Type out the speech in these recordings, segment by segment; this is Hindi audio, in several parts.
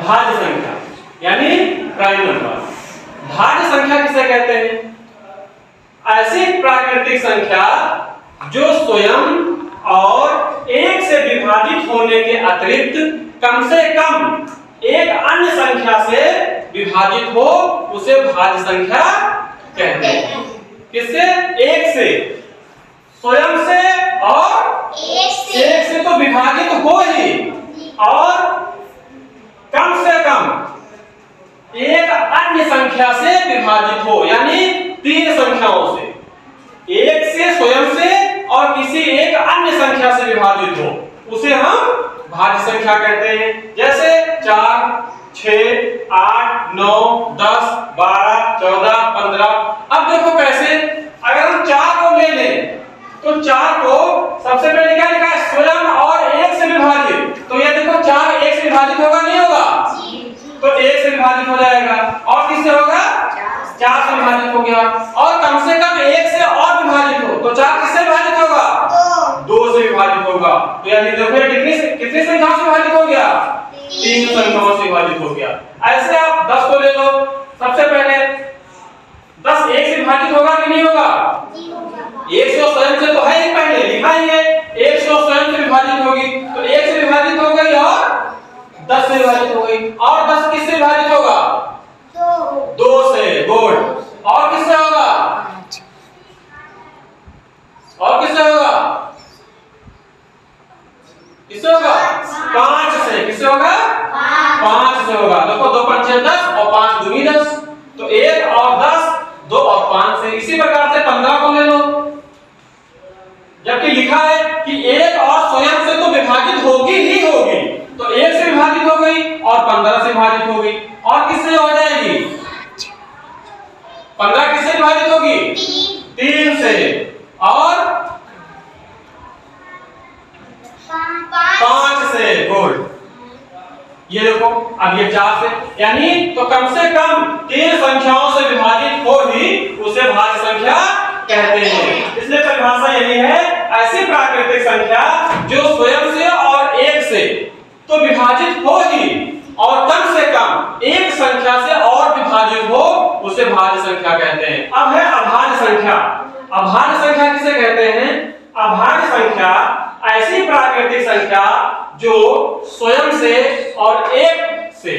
भाज्य संख्या यानी प्राइम नंबर। भाज्य संख्या किसे कहते हैं? ऐसी प्राकृतिक संख्या जो स्वयं और एक से विभाजित होने के अतिरिक्त कम से कम एक अन्य संख्या से विभाजित हो, उसे भाज्य संख्या कहते हैं। किससे? एक से, स्वयं से और एक से तो विभाजित हो ही, और कम से कम एक अन्य संख्या से विभाजित हो, यानी तीन संख्याओं से, एक से, स्वयं से और किसी एक अन्य संख्या से विभाजित हो, उसे हम भाज्य संख्या कहते हैं। जैसे 4, 6, 8, 9, 10, 12, 14, 15। अब देखो कैसे, अगर हम 4 को ले लें तो 4 को सबसे पहले क्या लिखा है? स्वयं और एक से विभाजित। तो ये देखो 4 एक से विभाजित होगा, नहीं होगा? तो एक से विभाजित हो जाएगा, और किससे होगा? 4 से विभाजित हो गया, और कम से कम एक से और विभाजित हो तो 4 किससे विभाजित होगा? 2 से विभाजित होगा। तो यानी देखो कितनी संख्याओं से विभाजित हो गया? 3 संख्याओं से विभाजित हो गया। ऐसे आप 10 को ले लो, सबसे पहले 10 एक से विभाजित होगा कि नहीं होगा? 100 स्वयं से तो है ही, पहले लिखा ही है, 100 स्वयं से विभाजित होगी, तो 1 से विभाजित हो गई और 10 से विभाजित हो गई, और 10 किससे विभाजित होगा? 2 से। गुड। और किससे होगा? और किससे होगा? किससे होगा? 5 से। किससे होगा? 5 से होगा। देखो 2 5 10 और 5 दूनी 10, तो 1 और 10, 2 और 5 से। इसी प्रकार से 15 को ले लो, जबकि लिखा है कि एक और स्वयं से तो विभाजित होगी ही होगी, तो 1 से विभाजित हो गई और 15 से विभाजित हो गई, और किससे हो जाएगी? 15 किससे विभाजित होगी? 3 से, और 5 से। गुड। ये देखो अब ये 4 से, यानी तो कम से कम 3 संख्याओं से विभाजित हो ही उसे भाज्य संख्या कहते हैं। इसलिए परिभाषा यही है, ऐसी प्राकृतिक संख्या जो स्वयं से और एक से तो विभाजित हो ही, और कम से कम एक संख्या से और विभाजित हो, उसे भाज्य संख्या कहते हैं। अब है अभाज्य संख्या। अभाज्य संख्या किसे कहते हैं? अभाज्य संख्या ऐसी प्राकृतिक संख्या जो स्वयं से और एक से,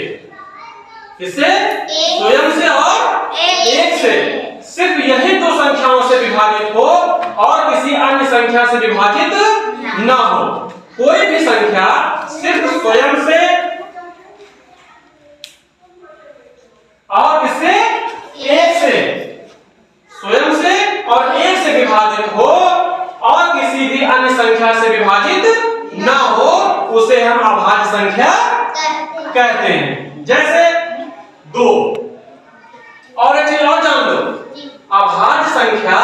किससे? स्वयं से और एक से, सिर्फ यही 2 संख्याओं से विभाजित हो और किसी अन्य संख्या से विभाजित न हो। कोई भी संख्या सिर्फ स्वयं से और किससे? एक से, स्वयं से और एक से विभाजित हो और किसी भी अन्य संख्या से विभाजित न हो, उसे हम अभाज्य संख्या कहते हैं। जैसे 2, और एक चीज और जान लो, अभाज्य संख्या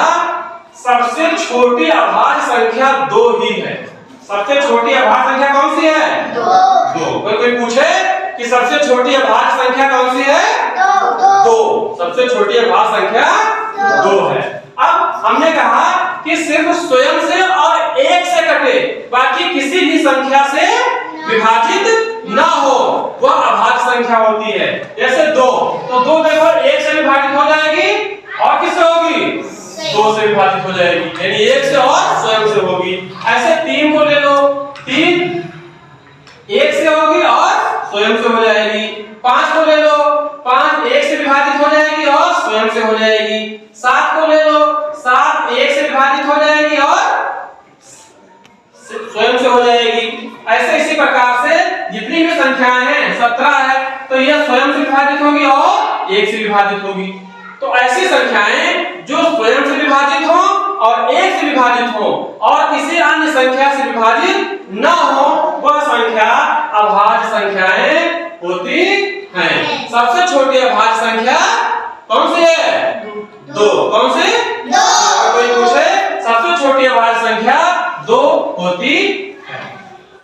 सबसे छोटी अभाज्य संख्या 2 ही है। सबसे छोटी अभाज्य संख्या कौन सी है? 2। कोई पूछे कि सबसे छोटी अभाज्य संख्या कौन सी है? 2। सबसे छोटी अभाज्य संख्या 2 है। अब हमने कहा कि सिर्फ स्वयं से और एक से कटे, बाकी किसी भी संख्या से विभाजित ना हो, वह अभाज्य संख्या होती है। जैसे 2, तो 2 देखो 1 से विभाजित हो जाएगी और किससे होगी? 2 से विभाजित हो जाएगी, यानी 1 से और स्वयं से होगी। ऐसे 3 को ले लो, 3 1 से होगी और स्वयं से हो जाएगी। 5 को ले लो, 5 1 से विभाजित हो जाएगी और स्वयं से हो जाएगी। 7 को ले लो, 7 1 से विभाजित हो जाएगी और स्वयं से हो जाएगी। ऐसे इसी प्रकार से जितनी भी संख्याएं हैं, 17 है, तो यह स्वयं से विभाजित होगी और 1 से विभाजित होगी। तो ऐसी संख्याएं जो स्वयं से विभाजित हो और 1 से विभाजित हो और किसी अन्य संख्या से विभाजित न हो, वह संख्या अभाज्य संख्याएं होती हैं। सबसे छोटी अभाज्य संख्या कौन सी है? 2। कौन सी?